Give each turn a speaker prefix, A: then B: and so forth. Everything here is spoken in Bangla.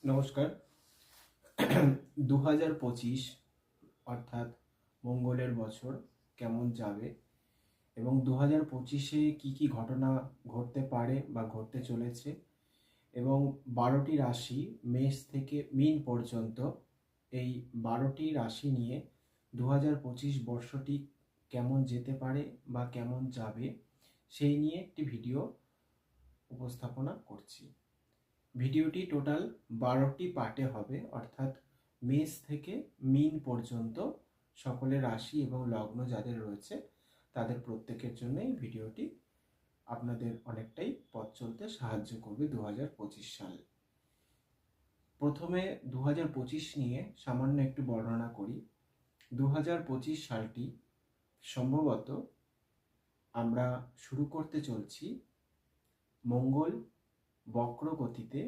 A: নমস্কার। 2025 অর্থাৎ মঙ্গলের বছর কেমন যাবে এবং 2025-এ কী কী ঘটনা ঘটতে পারে বা ঘটতে চলেছে এবং 12টি রাশি মেষ থেকে মীন পর্যন্ত, এই 12টি রাশি নিয়ে 2025 বর্ষটি কেমন যেতে পারে বা কেমন যাবে সেই নিয়ে একটি ভিডিও উপস্থাপনা করছি। ভিডিওটি টোটাল 12টি পার্টে হবে, অর্থাৎ মেষ থেকে মীন পর্যন্ত সকলের রাশি এবং লগ্ন যাদের রয়েছে তাদের প্রত্যেকের জন্য এই ভিডিওটি আপনাদের অনেকটাই পথ চলতে সাহায্য করবে 2025 সাল। প্রথমে 2025 নিয়ে সামান্য একটু বর্ণনা করি। 2025 সালটি সম্ভবত আমরা শুরু করতে চলছি মঙ্গল বক্র গতিতে